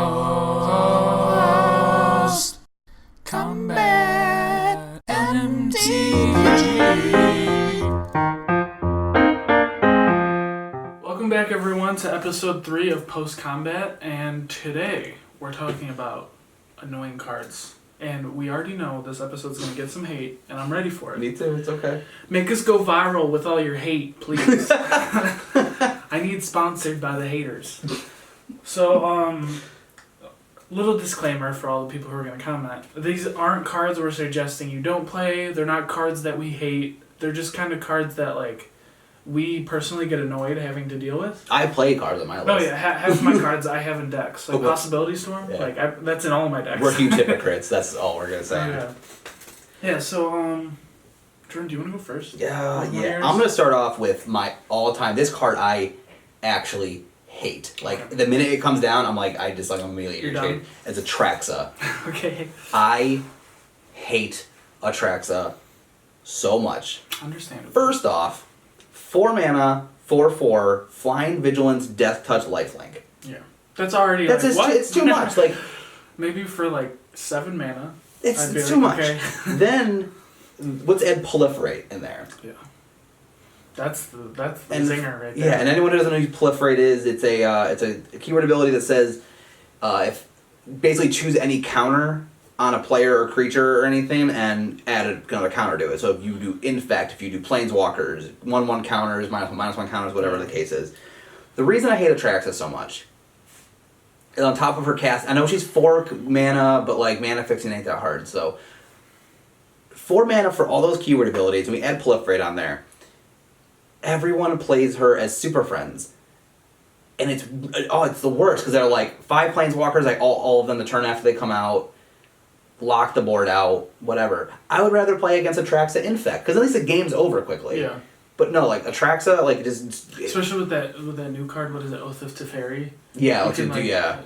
PostCombatMTG. Welcome back, everyone, to episode 3 of Post Combat, and today we're talking about annoying cards. And we already know this episode's going to get some hate, and I'm ready for it. Me too, it's okay. Make us go viral with all your hate, please. I need sponsored by the haters. So, little disclaimer for all the people who are going to comment. These aren't cards we're suggesting you don't play. They're not cards that we hate. They're just kind of cards that, like, we personally get annoyed having to deal with. I play cards on my list. Oh yeah, half of my cards I have in decks. Like Possibility Storm, yeah. That's in all of my decks. We're huge hypocrites, that's all we're going to say. Oh, yeah, so, Jordan, do you want to go first? Yeah. I'm going to start off with my all-time... This card I actually hate. Like, the minute it comes down, I'm immediately irritated. It's Ataxia. Okay. I hate Ataxia so much. Understandable. First off, 4 mana, 4/4, flying, vigilance, death touch, lifelink. Yeah. That's already it's too much. Like, maybe for 7 mana. It's too much. Okay. Then let's add proliferate in there. Yeah. That's the zinger right there. Yeah, and anyone who doesn't know who proliferate is, it's a keyword ability that says if basically choose any counter on a player or creature or anything and add another counter to it. So if you do infect, if you do planeswalkers, 1/1 counters, -1/-1 counters, whatever the case is. The reason I hate Ataxia so much is on top of her cast. I know she's 4 mana, but mana fixing ain't that hard. So 4 mana for all those keyword abilities, and we add proliferate on there. Everyone plays her as super friends. And it's the worst because they're 5 planeswalkers, all of them the turn after they come out. Lock the board out, whatever. I would rather play against Ataxia Infect, because at least the game's over quickly. Yeah. But no, Ataxia, just... Especially with that new card, what is it, Oath of Teferi? Yeah,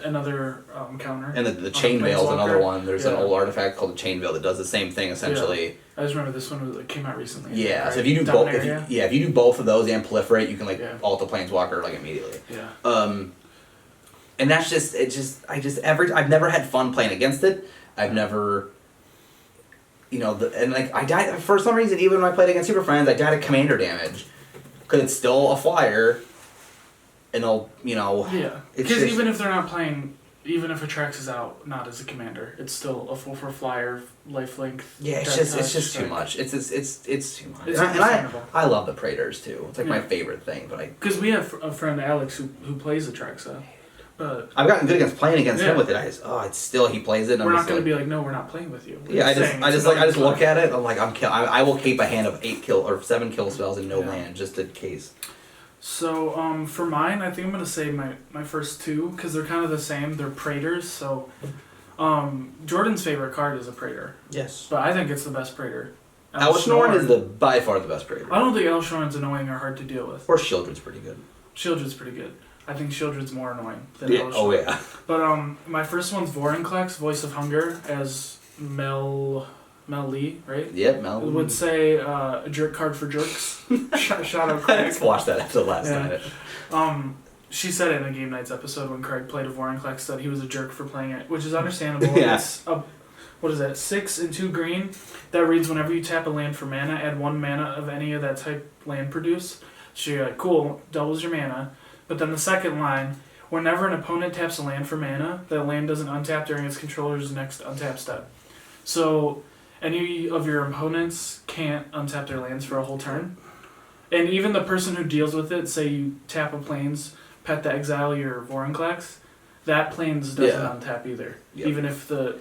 another counter. And the Chain Veil's another one. There's an old artifact called the Chain Veil that does the same thing, essentially. Yeah. I just remember this one came out recently. Yeah, right? so if you do both... If you do both of those and proliferate, you can, ult the Planeswalker, immediately. Yeah. And that's I've never had fun playing against it. I've never, I died, for some reason, even when I played against Super Friends, I died of commander damage. Because it's still a flyer, and Yeah, because even if they're not playing, even if Ataxia's out, not as a commander, it's still a 4/4 flyer, lifelink. Yeah, it's just too much. It's too much. And I love the Praetors, too. It's my favorite thing, but Because we have a friend, Alex, who plays Ataxia. But I've gotten good against playing against him with it. It's still he plays it. And we're not going to be no, we're not playing with you. I just look at it. I'm I will keep a hand of 8 kill or 7 kill spells in no land just in case. So for mine, I think I'm going to say my first 2 because they're kind of the same. They're Praetors. So Jordan's favorite card is a Praetor. Yes, but I think it's the best Praetor. Elshnorn is by far the best Praetor. I don't think Elshnorn's annoying or hard to deal with. Or Shieldred's pretty good. Shieldred's pretty good. I think Shieldred's more annoying than Elshnorn. Oh, yeah. But my first one's Vorinclex, Voice of Hunger, as Mel Lee, right? Yep, Mel Lee. Would say a jerk card for jerks. Shout out Craig. I just watched that episode last night. She said it in a Game Nights episode when Craig played a Vorinclex that he was a jerk for playing it, which is understandable. Yeah. It's what is that, 6 and 2 green? That reads whenever you tap a land for mana, add 1 mana of any of that type land produce. So you're like, cool, doubles your mana. But then the second line, whenever an opponent taps a land for mana, that land doesn't untap during its controller's next untap step. So any of your opponents can't untap their lands for a whole turn. And even the person who deals with it, say you tap a plains, pet to exile your Vorinclex, that plains doesn't untap either. Yep. Even if the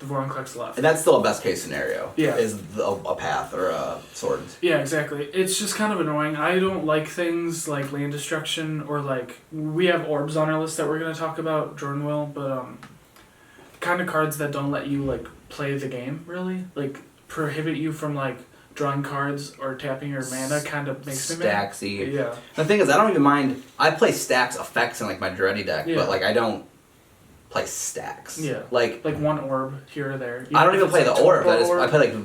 Vorinclex left. And that's still a best case scenario. Yeah. Is a path or a sword. Yeah, exactly. It's just kind of annoying. I don't like things like land destruction or we have orbs on our list that we're going to talk about, Jordan will, but kind of cards that don't let you play the game really, prohibit you from drawing cards or tapping your mana kind of makes me mad. Staxy. Yeah. The thing is, I don't even mind. I play Stax effects in my Dready deck, but I don't play Stax. Yeah. Like 1 orb here or there. I don't even play the orb. I play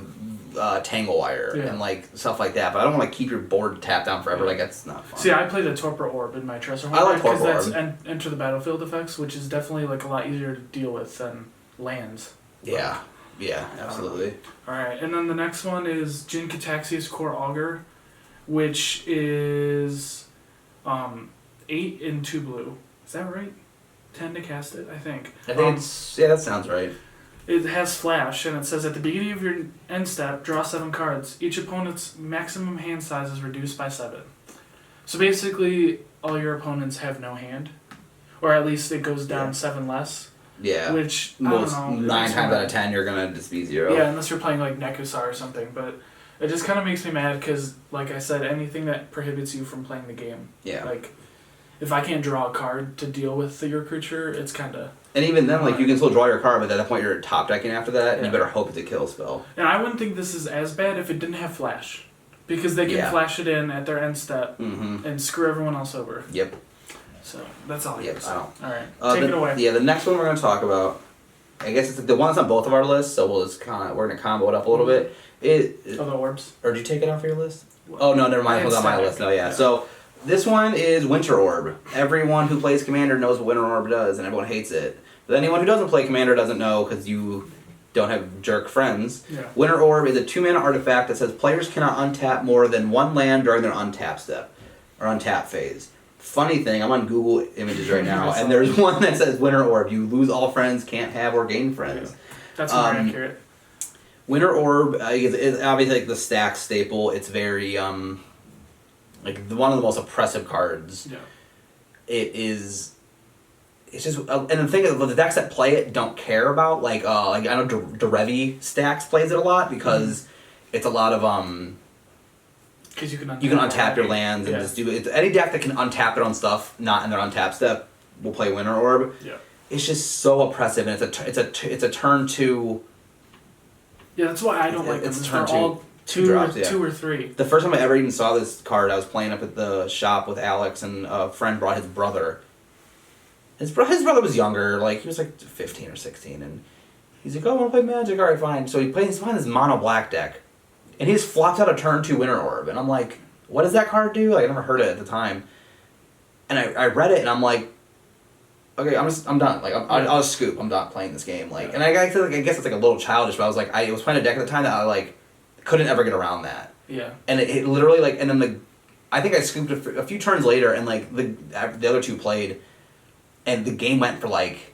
Tangle Wire and like stuff like that. But I don't want to keep your board tapped down forever. Like that's not fun. See, I play the Torpor Orb in my Tresor. I like Torpor Orb because that's enter the battlefield effects, which is definitely like a lot easier to deal with than lands. Yeah, yeah, absolutely. All right, and then the next one is Ataxia Score Auger, which is 8 and 2 blue. Is that right? 10 to cast it, I think. I think that sounds right. It has flash, and it says at the beginning of your end step, draw 7 cards. Each opponent's maximum hand size is reduced by 7. So basically, all your opponents have no hand, or at least it goes down 7 less. Yeah. Which most I don't know, 9 times out of 10 you're gonna just be 0. Yeah, unless you're playing like Nekusar or something, but it just kind of makes me mad because, like I said, anything that prohibits you from playing the game. Yeah. Like, if I can't draw a card to deal with your creature, it's kind of... And even then, like, you can still draw your card, but at that point you're top decking after that, and you better hope it's a kill spell. And I wouldn't think this is as bad if it didn't have flash. Because they can flash it in at their end step and screw everyone else over. Yep. So, that's all I have to say. All right, take it away. Yeah, the next one we're going to talk about, I guess it's the one that's on both of our lists, so we're going to combo it up a little bit. The orbs. Or did you take it off your list? Oh, no, never mind. It was on my list. No, yeah. Yeah. So, this one is Winter Orb. Everyone who plays Commander knows what Winter Orb does, and everyone hates it. But anyone who doesn't play Commander doesn't know because you don't have jerk friends. Yeah. Winter Orb is a 2-mana artifact that says players cannot untap more than 1 land during their untap step, or untap phase. Funny thing, I'm on Google Images right now, and there's one that says Winter Orb. You lose all friends, can't have or gain friends. Yeah. That's more accurate. Winter Orb is obviously like the Stax staple. It's very like one of the most oppressive cards. Yeah. It's just and the thing is the decks that play it don't care about like I know Derevi Stax plays it a lot because it's a lot of because you can untap your lands and just do it. Any deck that can untap their own stuff not in their untap step will play Winter Orb. Yeah. It's just so oppressive, and it's a turn 2. Yeah, that's why I don't like them. It's turn 2. All two drops, two or three. The first time I ever even saw this card, I was playing up at the shop with Alex, and a friend brought his brother. His brother was younger, like he was like 15 or 16, and he's like, "Oh, I want to play Magic." All right, fine. So he's playing this mono black deck, and he just flopped out a turn 2 Winter Orb, and I'm like, "What does that card do?" Like I never heard it at the time, and I read it, and I'm like, "Okay, I'm done. Like I'll just scoop. I'm done playing this game." Like, and I guess it's like a little childish, but I was like, I was playing a deck at the time that I like couldn't ever get around that. Yeah. And it literally like, and then I think I scooped a few turns later, and like the other two played. And the game went for like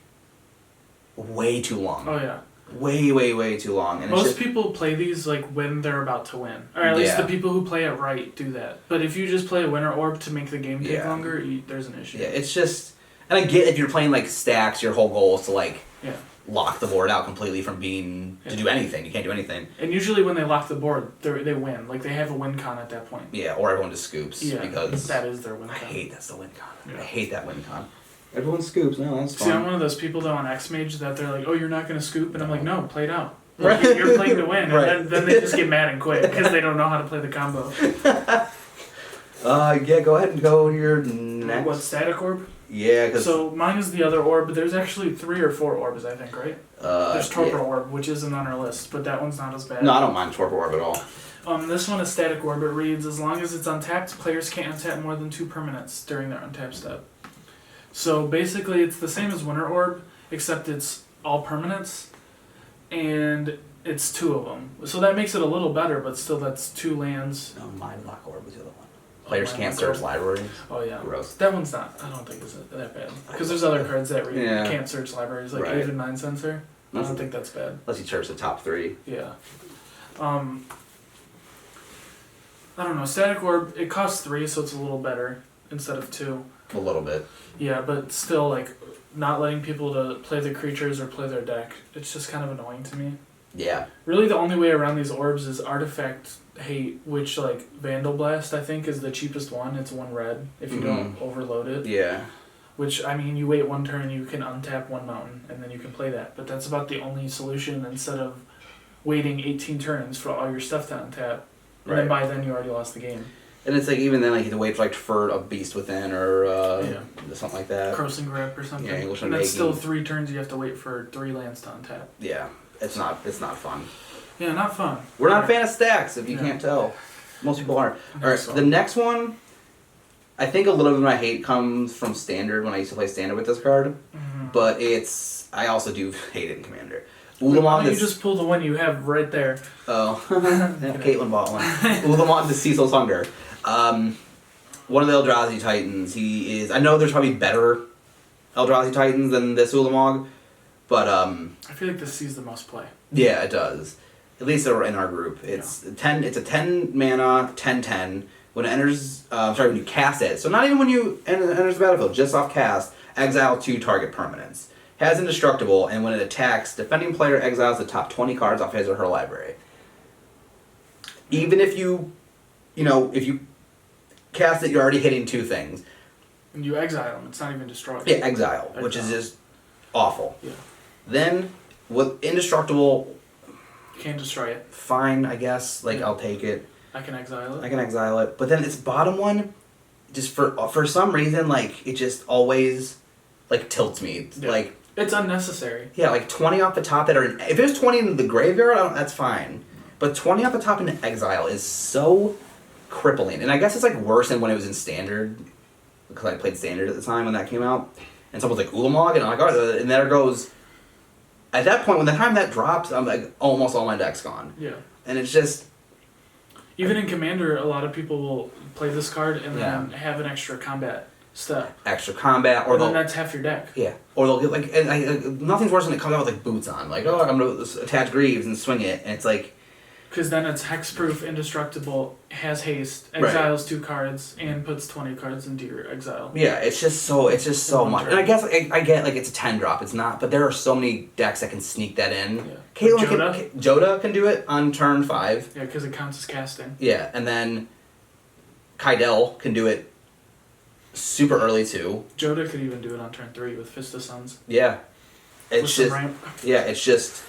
way too long. Oh yeah. Way too long. And most people play these like when they're about to win, or at least the people who play it right do that. But if you just play a Winter Orb to make the game take longer, there's an issue. Yeah, it's just, and I get if you're playing like Stax, your whole goal is to like lock the board out completely from being to do anything. You can't do anything. And usually when they lock the board, they win. Like they have a win con at that point. Yeah, or everyone just scoops because that is their win con. That's the win con. Yeah. I hate that win con. Everyone scoops. No, that's fine. See, I'm one of those people though on X-Mage that they're like, "Oh, you're not gonna scoop," and I'm like, "No, play it out. Like, you're playing to win." And then they just get mad and quit because they don't know how to play the combo. Go ahead and go your next. What, Static Orb? Yeah. So mine is the other orb, but there's actually 3 or 4 orbs, I think, right? There's Torpor Orb, which isn't on our list, but that one's not as bad. No, I don't mind Torpor Orb at all. This one is Static Orb. It reads, as long as it's untapped, players can't untap more than 2 permanents during their untap step. So basically, it's the same as Winter Orb, except it's all permanents, and it's 2 of them. So that makes it a little better, but still, that's 2 lands. No, Mind Lock Orb was the other one. Players can't search libraries. Oh yeah. Gross. That one's not. I don't think it's that bad because there's other cards that read can't search libraries, like Avid Mind Sensor. I don't think that's bad. Unless you search the top 3. Yeah. I don't know. Static Orb. It costs 3, so it's a little better instead of 2. A little bit. Yeah, but still, like, not letting people to play the creatures or play their deck. It's just kind of annoying to me. Yeah. Really, the only way around these orbs is Artifact Hate, which, like, Vandal Blast, I think, is the cheapest one. It's 1 red if you don't overload it. Yeah. Which, I mean, you wait 1 turn, you can untap 1 mountain, and then you can play that. But that's about the only solution instead of waiting 18 turns for all your stuff to untap. And then by then, you already lost the game. And it's like, even then, like, you have to wait for a Beast Within or something like that. Crossing Grip or something. Yeah, and that's still 3 turns you have to wait for 3 lands to untap. Yeah. It's not fun. Yeah, not fun. We're not a fan of Stax, if you can't tell. Most people aren't. Alright, the next one, I think a little bit of my hate comes from Standard when I used to play Standard with this card. Mm-hmm. But I also do hate it in Commander. Ulamog you just pull the one you have right there. Oh, Caitlin bought one. Ulamog the Cecil's Hunger. One of the Eldrazi Titans. He is. I know there's probably better Eldrazi Titans than this Ulamog, but I feel like this sees the most play. Yeah, it does. At least in our group, it's 10. It's a 10 mana 10/10. When it enters, when you cast it. So not even when you enters the battlefield, just off cast. Exile 2 target permanents. Has indestructible, and when it attacks, defending player exiles the top 20 cards off his or her library. Even if you cast it, you're already hitting 2 things. And you exile them. It's not even destroyed. Yeah, exile, which is just awful. Yeah. Then, with indestructible... You can't destroy it. Fine, I guess. I'll take it. I can exile it. I can exile it. But then its bottom one, just for some reason, it just always, tilts me. Yeah. It's unnecessary. Yeah, 20 off the top that are... If there's 20 in the graveyard, that's fine. But 20 off the top in exile is so crippling. And I guess it's, worse than when it was in Standard. Because I played Standard at the time when that came out. And someone's like, Ulamog? And I'm like, oh, and there goes... At that point, when the time that drops, I'm almost all my deck's gone. Yeah. And it's just... Even in Commander, a lot of people will play this card and then have an extra combat step. Extra combat, or then that's half your deck. Yeah, or they'll get nothing's worse than it comes out with boots on. I'm gonna attach Greaves and swing it, and it's because then it's hexproof, indestructible, has haste, exiles 2 cards, and puts 20 cards into your exile. Yeah, it's just so much. And I guess I get it's a 10 drop. It's not, but there are so many decks that can sneak that in. Yeah. Joda can do it on turn 5. Yeah, because it counts as casting. Yeah, and then Kaidel can do it super early too. Joda could even do it on turn 3 with Fist of Suns. Yeah, it's just ramp. Yeah, it's just.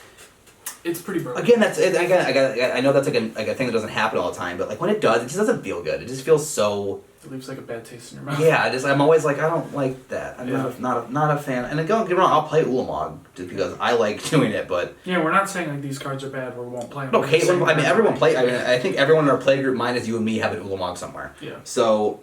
It's pretty broken. Again, I know that's a thing that doesn't happen all the time, but when it does, it just doesn't feel good. It just feels so... It leaves a bad taste in your mouth. Yeah, I'm always I don't like that. I'm not a fan. And don't get me wrong, I'll play Ulamog just because I like doing it, but... Yeah, we're not saying these cards are bad, we won't play them. No, Caitlin, everyone play... I think everyone in our play group, minus you and me, have an Ulamog somewhere. Yeah. So,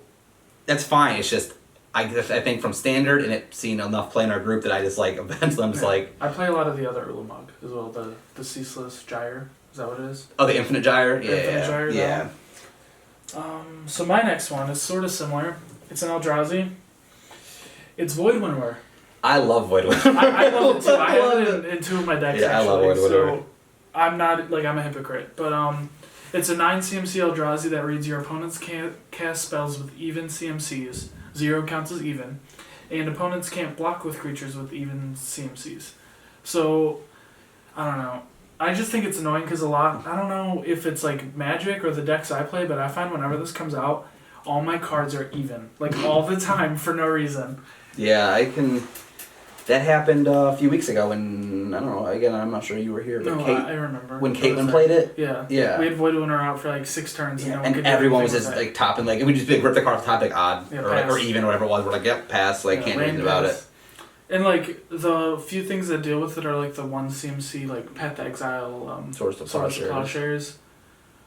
that's fine. It's just... I think from Standard and it seen enough play in our group that I just eventually I'm just I play a lot of the other Ulamog as well, the Ceaseless Gyre. Is that what it is? Oh, the Infinite Gyre? Yeah. Infinite Gyre, yeah. So my next one is sort of similar. It's an Eldrazi. It's Void Winnower. I love Void Winnower. I love it too. I have it in 2 of my decks actually. I love Void Winnower. So I'm not I'm a hypocrite, but it's a 9 CMC Eldrazi that reads your opponents can't cast spells with even CMCs. 0 counts as even, and opponents can't block with creatures with even CMCs. So, I don't know. I just think it's annoying because I don't know if it's Magic or the decks I play, but I find whenever this comes out, all my cards are even. All the time for no reason. Yeah, that happened a few weeks ago when, I don't know, again, I'm not sure you were here, but no, I remember. When Caitlin played it? Yeah. Yeah. We had Void Winnower out for 6 turns. Yeah, and everyone was just topping, it would just be rip the card off the top, odd, or even, or whatever it was. We're yep, pass, can't do anything about it. And the few things that deal with it are the 1 CMC, Path to Exile, Swords to Plowshares.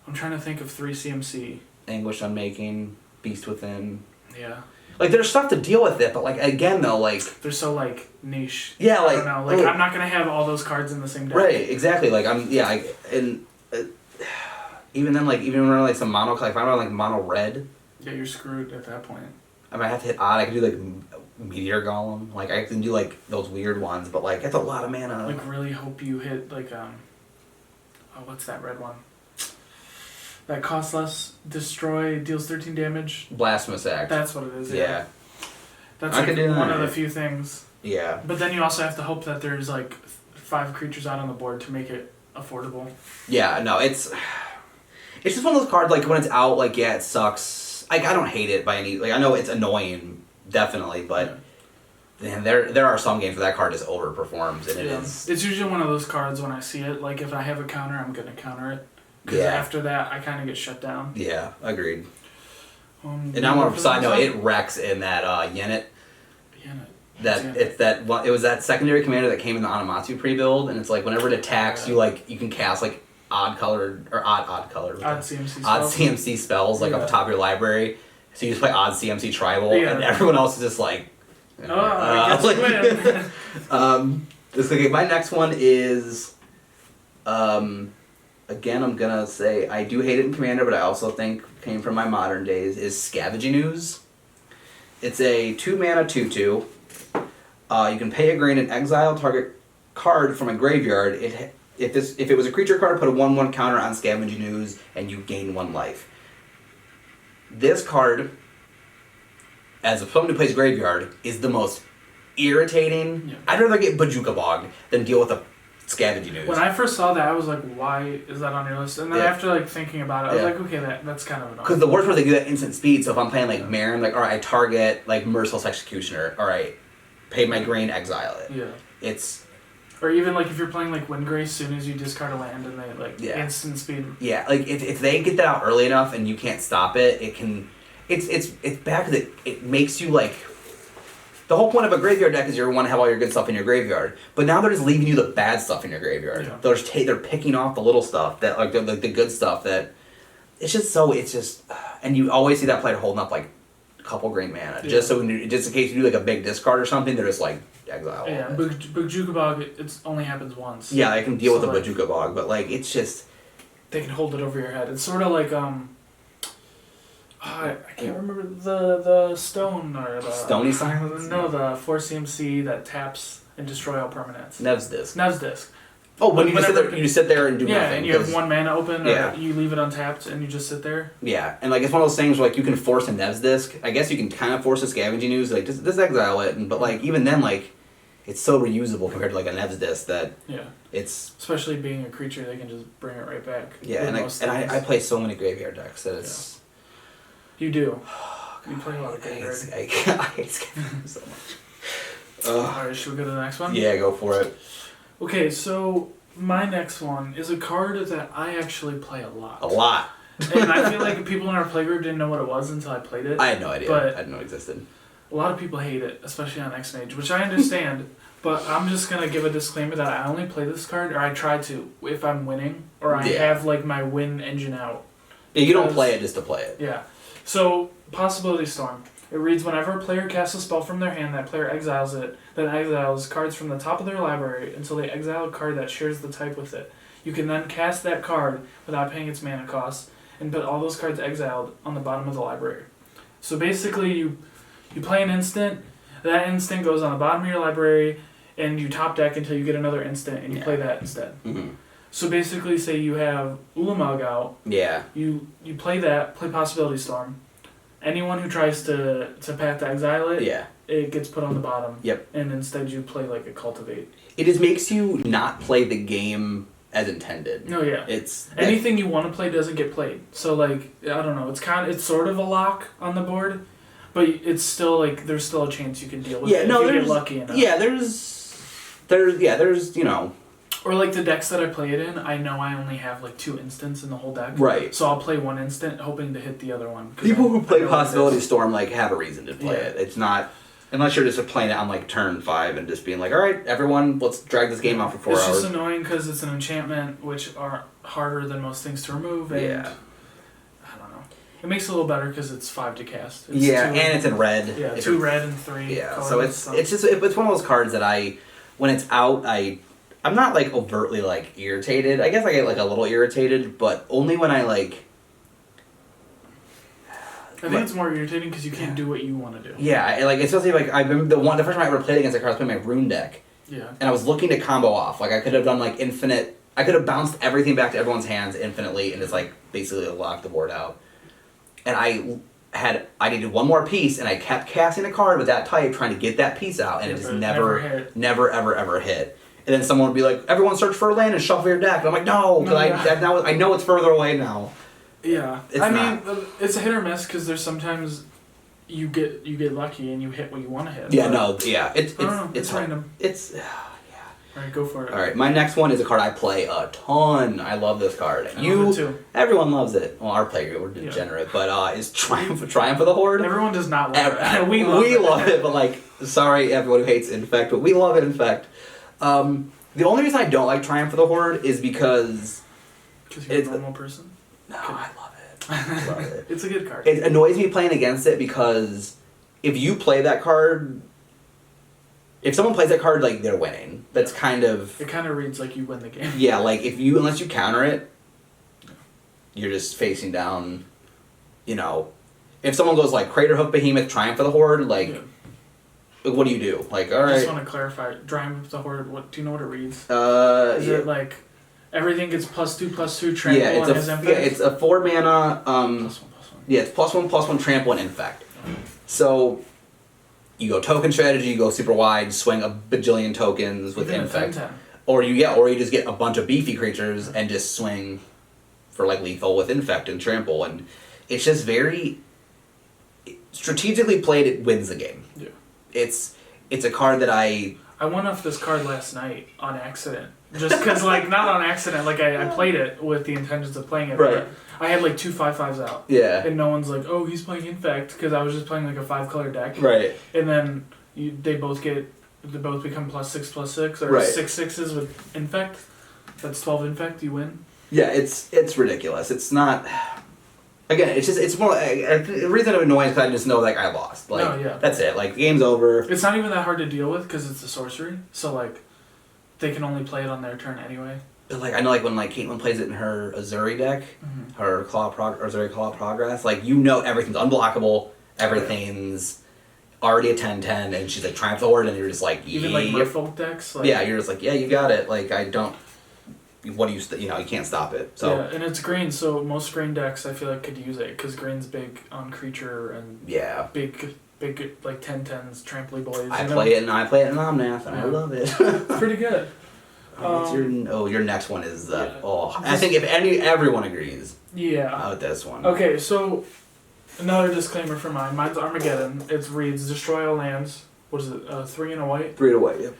I'm trying to think of 3 CMC. Anguish Unmaking, Beast Within. Yeah. There's stuff to deal with it, but again though, they're so niche. Yeah, I don't know. I'm not gonna have all those cards in the same deck. Right, exactly. Even then, even when some mono, if I run mono red. Yeah, you're screwed at that point. I might have to hit odd. I can do Meteor Golem. I can do those weird ones, but that's a lot of mana. Really hope you hit what's that red one? That costs less, destroy, deals 13 damage. Blasphemous Act. That's what it is. Yeah. That's one of the few things. Yeah. But then you also have to hope that there's 5 creatures out on the board to make it affordable. Yeah. No, it's just one of those cards. When it's out, it sucks. I don't hate it by any. I know it's annoying, definitely, but. Man, there are some games where that card just overperforms, and it is. It's usually one of those cards when I see it. If I have a counter, I'm gonna counter it. Because after that, I kind of get shut down. Yeah, agreed. And now on a side note, it wrecks in that Yennet. It was that secondary commander that came in the Anamatsu pre-build, and it's whenever it attacks, you can cast odd colored or odd CMC spells like off the top of your library. So you just play odd CMC tribal, and everyone else is just like. I guess win. Okay, my next one is. Again, I'm gonna say I do hate it in Commander, but I also think came from my modern days is Scavenging Ooze. It's a 2-mana 2/2. You can pay a green and exile target card from a graveyard. If it was a creature card, put a 1/1 counter on Scavenging Ooze, and you gain 1 life. This card, as someone who plays graveyard, is the most irritating. Yeah. I'd rather get Bajuka Bogged than deal with a Scavenging Ooze. When I first saw that, I was like, why is that on your list? And then after like thinking about it, I was like, okay, that's kind of annoying. Because the worst part, they do that instant speed. So if I'm playing like Marin, like, all right, I target like Merciless Executioner. All right, pay my green, exile it. Yeah. It's. Or even like if you're playing like Windgrace, as soon as you discard a land and they like instant speed. Yeah, like if they get that out early enough and you can't stop it, it can. It's bad because it makes you like. The whole point of a graveyard deck is you want to have all your good stuff in your graveyard, but now they're just leaving you the bad stuff in your graveyard. Yeah. They're picking off the little stuff that like the good stuff that it's just and you always see that player holding up like a couple green mana just in case you do like a big discard or something. They're just like exile. Yeah, Bajuka Bog it only happens once. Yeah, I can deal with the Bajuka Bog, but like it's just they can hold it over your head. It's sort of like I can't remember the stone or the Stony Silence. No, the 4 CMC that taps and destroy all permanents. Nev's Disc. Oh, when you just sit there and do nothing. Yeah, and you have 1 mana open, or you leave it untapped and you just sit there. Yeah, and like it's one of those things where like you can force a Nev's Disc. I guess you can kind of force a Scavenging Ooze, like just exile it, but like even then like it's so reusable compared to like a Nev's Disc that it's especially being a creature they can just bring it right back. Yeah, and I play so many graveyard decks that it's. You do. You play a lot of graveyard. I hate Scavenging so much. Alright, should we go to the next one? Yeah, go for it. Okay, so my next one is a card that I actually play a lot. A lot. And I feel like people in our playgroup didn't know what it was until I played it. I had no idea. But I didn't know it existed. A lot of people hate it, especially on X-Mage, which I understand. But I'm just going to give a disclaimer that I only play this card, or I try to, if I'm winning, or I have like my win engine out. Yeah, you don't play it just to play it. Yeah. So, Possibility Storm. It reads, whenever a player casts a spell from their hand, that player exiles it, then exiles cards from the top of their library until they exile a card that shares the type with it. You can then cast that card without paying its mana cost, and put all those cards exiled on the bottom of the library. So basically, you play an instant, that instant goes on the bottom of your library, and you top deck until you get another instant, and you play that instead. Mm-hmm. So basically, say you have Ulamog out. Yeah. You play that, play Possibility Storm. Anyone who tries to path to exile it, it gets put on the bottom. Yep. And instead you play like a Cultivate. It just makes you not play the game as intended. No, yeah. It's anything you want to play doesn't get played. So like I don't know, it's sort of a lock on the board, but it's still like there's still a chance you can deal with it if you get lucky enough. Yeah, there's you know. Or like the decks that I play it in, I know I only have like 2 instants in the whole deck. Right. So I'll play 1 instant, hoping to hit the other one. People who play Possibility Storm like have a reason to play it. It's not unless you're just playing it on like turn 5 and just being like, all right, everyone, let's drag this game out for 4 hours. It's just annoying because it's an enchantment, which are harder than most things to remove. And I don't know. It makes it a little better because it's 5 to cast. It's and it's in red. Yeah, 2 red and 3. Yeah, so it's one of those cards that when it's out, I'm not like overtly like irritated. I guess I get like a little irritated, but only when I like. I think it's more irritating because you can't do what you want to do. Yeah, like especially like I remember the first time I ever played against a card, I was playing my Rune deck. Yeah. And I was looking to combo off. Like I could have done like infinite. I could have bounced everything back to everyone's hands infinitely, and it's like basically locked the board out. And I needed 1 more piece, and I kept casting a card with that type, trying to get that piece out, and it just never ever hit. And then someone would be like, everyone search for a land and shuffle your deck. And I'm like, no, because I know it's further away now. Yeah. I mean, it's a hit or miss because there's sometimes you get lucky and you hit what you want to hit. Yeah, it's random. It's Alright, go for it. Alright, my next one is a card I play a ton. I love this card. I love it too. Everyone loves it. Well, our player, we're degenerate, but it's Triumph of the Horde. Everyone does not love it. We love it, but like, sorry everyone who hates Infect, but we love it, Infect. The only reason I don't like Triumph of the Horde is because Because you're a normal person? No, I love it. I love it. It's a good card. It annoys me playing against it because if you play that card, if someone plays that card, like, they're winning. That's kind of... It kind of reads like you win the game. Yeah, like, unless you counter it, you're just facing down, you know... If someone goes, like, Crater Hoof Behemoth, Triumph of the Horde, like, what do you do? Like, alright... I just want to clarify. Triumph of the Horde, do you know what it reads? Is it, like, everything gets +2/+2 trample and has infect? Yeah, it's a 4 mana, +1/+1. Yeah, it's +1/+1 trample and infect. So... You go token strategy, you go super wide, swing a bajillion tokens with Even infect. 10/10. Or you just get a bunch of beefy creatures and just swing for like lethal with infect and trample, and it's just very strategically played. It wins the game. Yeah. It's a card that I won off this card last night on accident. Just because, like, not on accident, like, I played it with the intentions of playing it. Right. I had, like, 2 5/5s out. Yeah. And no one's like, oh, he's playing Infect, because I was just playing, like, a 5-color deck. Right. And then they both become +6/+6, or right. 6 6s with Infect. That's 12 Infect, you win. Yeah, it's ridiculous. It's not... Again, it's more... the reason I'm annoying is because I just know, like, I lost. Like, no, yeah. That's it. Like, the game's over. It's not even that hard to deal with, because it's a sorcery. So, like... They can only play it on their turn anyway. But like I know, like when like Caitlin plays it in her Azuri deck, her Azuri Claw of Progress, like you know everything's unblockable, everything's already a 10/10, and she's like Triumph of the Horde, and you're just like even like Merfolk decks. Like, yeah, you're just like you got it. Like I don't. What do you you can't stop it. So yeah, and it's green, so most green decks I feel like could use it because green's big on creature and yeah, big like 10/10s, tramply boys. I play it in Omnath, and I love it. Pretty good. What's your next one is I think if everyone agrees. Yeah. With this one. Okay, so another disclaimer for mine. Mine's Armageddon. It reads destroy all lands. What is it? 3 and a white. 3 and a white. Yep.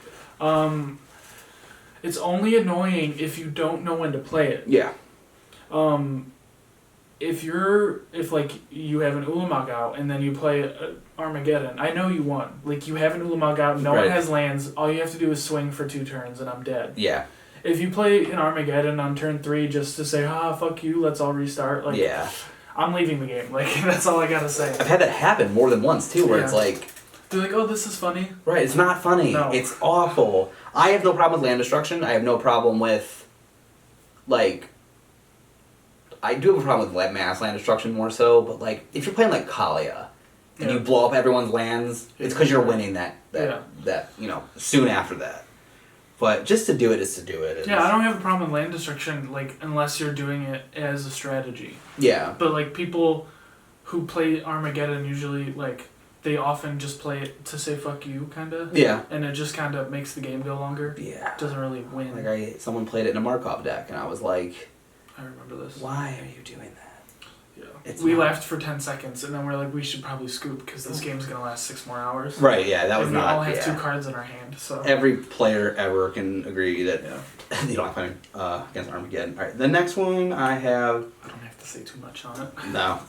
It's only annoying if you don't know when to play it. Yeah. If like you have an Ulamog out and then you play Armageddon, I know you won. Like you have an Ulamog out, no one has lands. All you have to do is swing for 2 turns and I'm dead. Yeah. If you play an Armageddon on turn 3 just to say fuck you, let's all restart. Like yeah. I'm leaving the game. Like that's all I gotta say. I've had that happen more than once too, where it's like they're like, oh, this is funny. Right, it's not funny. No. It's awful. I have no problem with land destruction. I have no problem with like. I do have a problem with mass land destruction more so, but like if you're playing like Kalia and you blow up everyone's lands, it's because you're winning that soon after that. But just to do it is to do it. I don't have a problem with land destruction like unless you're doing it as a strategy. Yeah. But like people who play Armageddon usually like they often just play it to say fuck you kinda. Yeah. And it just kinda makes the game go longer. Yeah. It doesn't really win. Like someone played it in a Markov deck and I was like, I remember this. Why are you doing that? Yeah. We laughed for 10 seconds, and then we're like, we should probably scoop, because this game's going to last 6 more hours. Right, yeah, that was and not... we all have 2 cards in our hand, so... Every player ever can agree that you don't have to play against Armageddon. Alright, the next one I have... I don't have to say too much on it. No.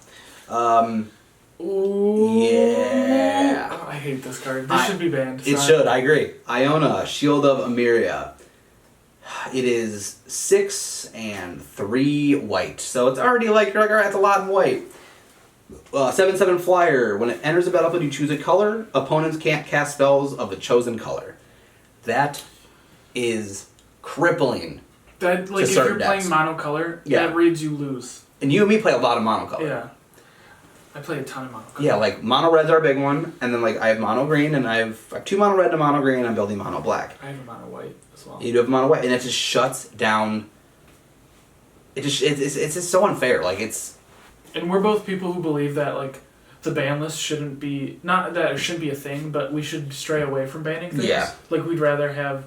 Ooh. Yeah. Oh, I hate this card. This should be banned. It should, I agree. Iona, Shield of Emeria. It is 6 and 3 white, so it's already like you're like, alright, that's a lot in white. 7/7 flyer. When it enters the battlefield, you choose a color. Opponents can't cast spells of the chosen color. That is crippling. That like if you're playing monocolor, that reads you lose. And you and me play a lot of monocolor. Yeah. I play a ton of monocolor. Yeah, like mono red's our big one, and then like I have mono green, and I have 2 mono red and a mono green. I'm building mono black. I have a mono white as well. You do have mono white, and it just shuts down. It's just so unfair. Like it's. And we're both people who believe that like the ban list shouldn't be not that it shouldn't be a thing, but we should stray away from banning things. Yeah. Like we'd rather have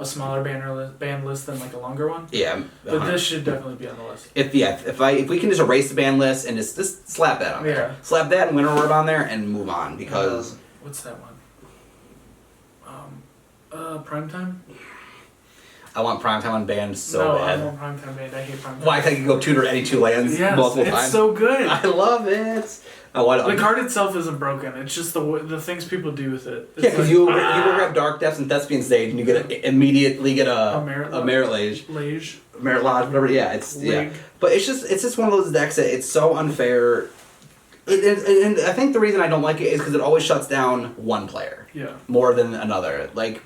a smaller ban list than like a longer one. Yeah. But this should definitely be on the list. If we can just erase the ban list and just slap that on there. Slap that and Winter Orb on there and move on because what's that one? Primetime? I want Primetime Unbanned so no, bad. I want Primetime Band. I hate Primetime. Why can't you go tutor any 2 lands multiple times? It's so good. I love it. I want The card itself isn't broken. It's just the things people do with it. It's yeah, because you will grab Dark Depths and Thespian Stage, and you immediately get a Merit Lage. Merit Lodge, whatever. Yeah, it's League. But it's just one of those decks that it's so unfair. And I think the reason I don't like it is because it always shuts down one player. Yeah. More than another. Like,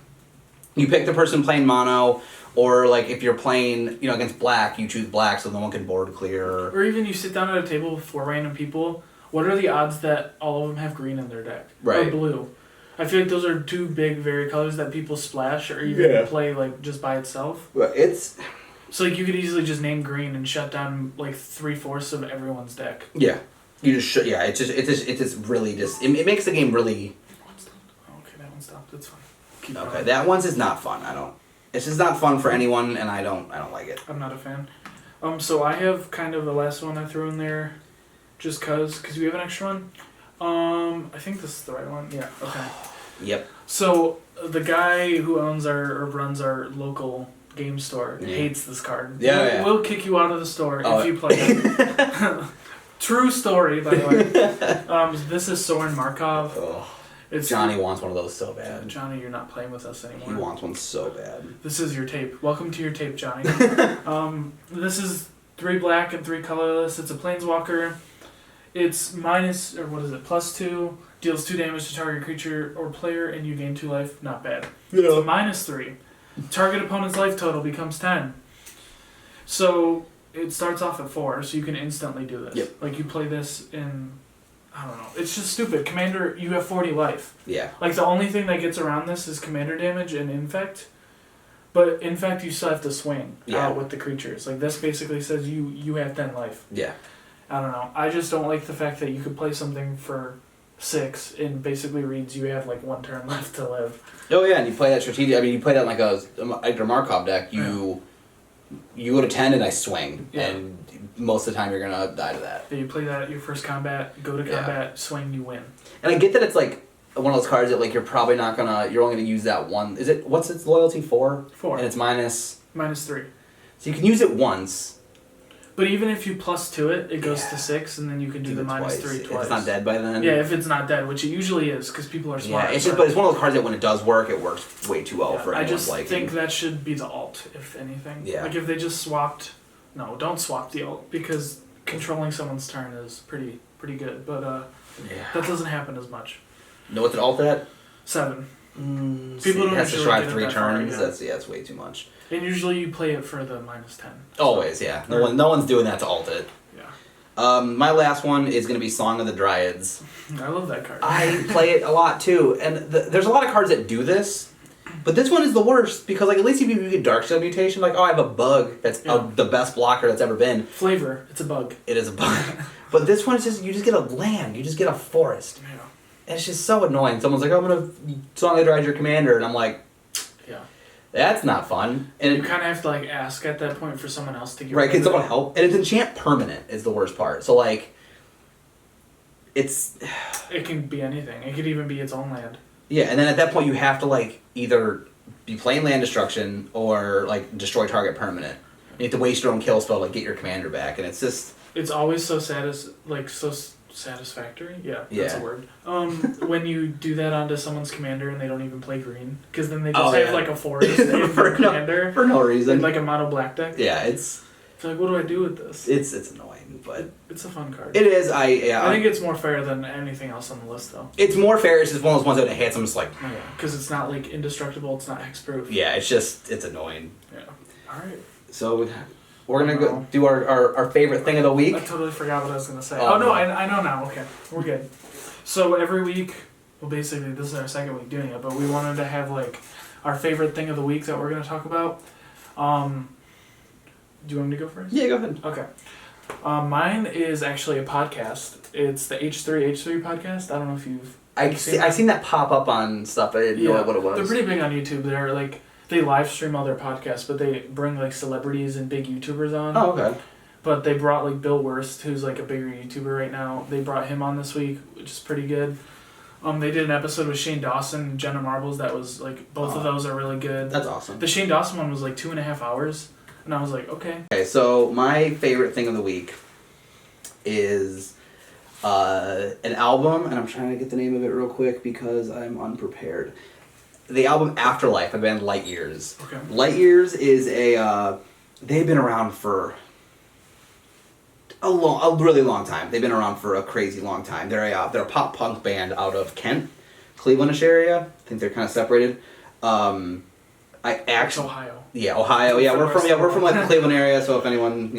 you pick the person playing mono, or like if you're playing, against black, you choose black so no one can board clear. Or even you sit down at a table with 4 random people. What are the odds that all of them have green in their deck? Right. Or blue? I feel like those are 2 big vari colors that people splash or even play like just by itself. Well, it's... So like you could easily just name green and shut down like 3/4 of everyone's deck. Yeah. You just it makes the game really... Okay, that one stopped. That's fine. Keep going. That one's is not fun. It's just not fun for anyone, and I don't like it. I'm not a fan. So I have kind of the last one I threw in there, just cause we have an extra one. I think this is the right one. Yeah. Okay. Yep. So the guy who owns or runs our local game store hates this card. Yeah. We'll kick you out of the store if you play it. True story, by the way. This is Soaring Markov. Oh. Johnny wants one of those so bad. Johnny, you're not playing with us anymore. He wants one so bad. This is your tape. Welcome to your tape, Johnny. This is 3 black and 3 colorless. It's a planeswalker. It's +2, deals 2 damage to target creature or player, and you gain 2 life. Not bad. Yeah. It's a -3. Target opponent's life total becomes 10. So it starts off at 4, so you can instantly do this. Yep. Like you play this in, I don't know. It's just stupid. Commander, you have 40 life. Yeah. Like the only thing that gets around this is commander damage and infect. But infect, you still have to swing out with the creatures. Like this basically says you have 10 life. Yeah. I don't know. I just don't like the fact that you could play something for 6 and basically reads you have like 1 turn left to live. Oh yeah, and you play that strategic. I mean, you play that like a Markov deck. You go to 10 and I swing, and most of the time you're gonna die to that. Yeah, you play that at your first combat, go to combat, swing, you win. And I get that it's like one of those cards that like you're probably not gonna. You're only gonna use that one. What's its loyalty 4? 4. And it's -3. So you can use it once. But even if you +2 it, it goes to 6, and then you can do the -3 twice. If it's not dead by then. Yeah, if it's not dead, which it usually is, because people are smart. Yeah, but it's one of those cards that when it does work, it works way too well for anyone's liking. I just think that should be the alt, if anything. Yeah. Like if they just swapped... No, don't swap the alt, because controlling someone's turn is pretty good. But that doesn't happen as much. Know what's an alt at? 7. People don't have to survive 3 that turns. far, That's way too much. And usually you play it for the -10. Always, yeah. No one's doing that to alt it. Yeah. My last one is going to be Song of the Dryads. I love that card. I play it a lot too, and there's a lot of cards that do this, but this one is the worst because like at least if you get Darksteel Mutation, like I have a bug that's the best blocker that's ever been. Flavor, it's a bug. It is a bug, but this one is you just get a land, you just get a forest. Yeah. And it's just so annoying. Someone's like, "Oh, I'm gonna Song of the Dryads your commander," and I'm like, yeah. That's not fun. And you kind of have to like ask at that point for someone else to give. Right, can someone help? And it's enchant permanent is the worst part. So like, it can be anything. It could even be its own land. Yeah, and then at that point you have to like either be playing land destruction or like destroy target permanent. You have to waste your own kill spell to like, get your commander back, and it's just. It's always so satisfactory. Yeah, that's a word. When you do that onto someone's commander and they don't even play green, because then they just have like a forest for commander for no reason, like a mono black deck. Yeah, it's like, what do I do with this? It's annoying, but it's a fun card. It is. I think it's more fair than anything else on the list, though. It's more fair. It's just one of those ones that it hits. I'm just like, because it's not like indestructible. It's not hexproof. Yeah, it's annoying. Yeah. All right. So. We're going to go do our favorite thing of the week. I totally forgot what I was going to say. Oh, no, I know now. Okay, we're good. So every week, well, basically, this is our second week doing it, but we wanted to have, like, our favorite thing of the week that we're going to talk about. Do you want me to go first? Yeah, go ahead. Okay. Mine is actually a podcast. It's the H3 podcast. I don't know if you've I've seen that pop up on stuff, but I didn't know what it was. They're pretty big on YouTube. They're, like... They live stream all their podcasts, but they bring like celebrities and big YouTubers on. Oh, okay. But they brought like Bill Wurst, who's like a bigger YouTuber right now. They brought him on this week, which is pretty good. They did an episode with Shane Dawson and Jenna Marbles that was like both of those are really good. That's awesome. The Shane Dawson one was like 2.5 hours, and I was like, okay. Okay, so my favorite thing of the week is an album, and I'm trying to get the name of it real quick because I'm unprepared. The album Afterlife by the band Light Years. Okay. Light Years is they've been around for a really long time. They've been around for a crazy long time. They're a pop punk band out of Kent, Clevelandish area. I think they're kind of separated. It's Ohio. Yeah, Ohio. Yeah, we're from like the Cleveland area. So if anyone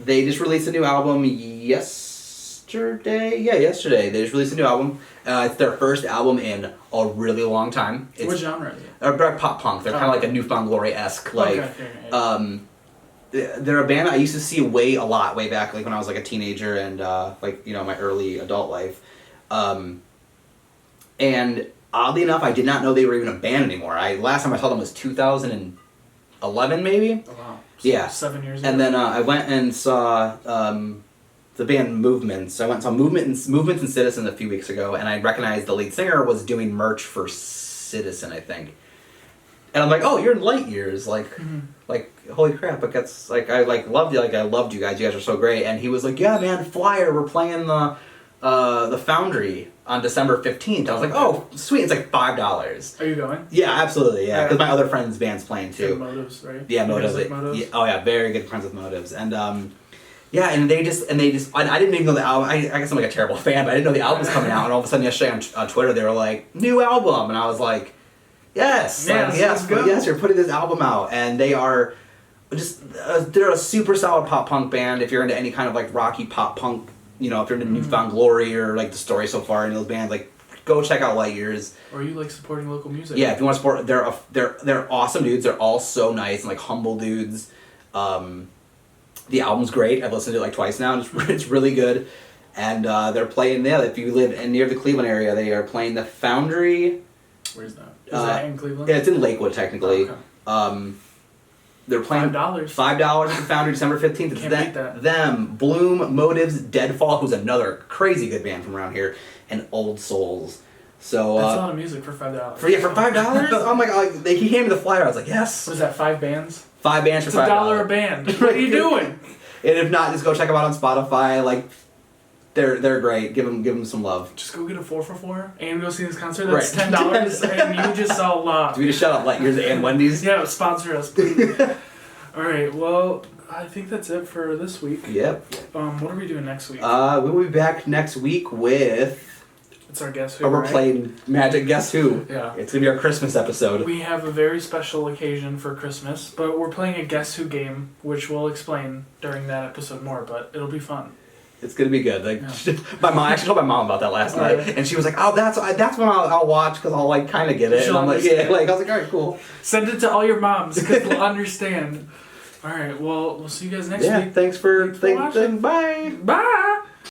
they just released a new album yesterday. Yeah, yesterday they just released a new album. It's their first album in a really long time. What genre is it? They're pop punk. They're kind of like a Newfound Glory-esque they're a band I used to see way back, like when I was like a teenager and my early adult life. And oddly enough, I did not know they were even a band anymore. Last time I saw them was 2011 maybe. Oh wow. So yeah. 7 years ago. And then I went and saw the band Movements. I went and saw Movements and Citizen a few weeks ago, and I recognized the lead singer was doing merch for Citizen, I think. And I'm like, oh, you're in Light Years, like holy crap! But that's like I loved you, I loved you guys. You guys are so great. And he was like, yeah, man, flyer. We're playing the Foundry on December 15th. I was like, oh, sweet. It's like $5. Are you going? Yeah, absolutely. Yeah, because my other friend's band's playing too. Motives, right? Yeah, Motives. Motives? Yeah, oh yeah, very good friends with Motives. And yeah, and they just I didn't even know the album. I guess I'm like a terrible fan, but I didn't know the album was coming out. And all of a sudden yesterday on Twitter they were like, new album, and I was like, yes, you're putting this album out, and they are just they're a super solid pop punk band. If you're into any kind of like rocky pop punk, if you're into Newfound Glory or like the Story So Far and those bands, like go check out Light Years. Or you like supporting local music? Yeah, if you want to support, they're awesome dudes. They're all so nice and like humble dudes. The album's great. I've listened to it like twice now. It's really good. And they're playing there. If you live near the Cleveland area, they are playing the Foundry. Where's that? Is that in Cleveland? Yeah, it's in Lakewood technically. Oh, okay. They're playing $5. $5 at the Foundry December 15th. It's Can't beat that. them, Bloom, Motives, Deadfall, who's another crazy good band from around here, and Old Souls. So that's a lot of music for $5. For $5? Oh my god! He handed me the flyer. I was like, yes. Was that 5 bands? 5 bands for $5. It's $1 a band. What are you doing? And if not, just go check them out on Spotify. Like, they're great. Give them some love. Just go get a 4 for $4 and go see this concert. That's $10, and you just saw love. Do we just shout out Light Years and Wendy's? Yeah, sponsor us, please. All right. Well, I think that's it for this week. Yep. What are we doing next week? We'll be back next week with. It's our Guess Who. We're playing Magic Guess Who. Yeah. It's gonna be our Christmas episode. We have a very special occasion for Christmas, but we're playing a Guess Who game, which we'll explain during that episode more. But it'll be fun. It's gonna be good. Like my mom, I actually told my mom about that last night, and she was like, "Oh, that's when I'll watch because I'll like kind of get it." And I'm like, "Yeah," like I was like, "All right, cool." Send it to all your moms because they'll understand. All right, well, we'll see you guys next week. Yeah, thanks for watching. Bye. Bye.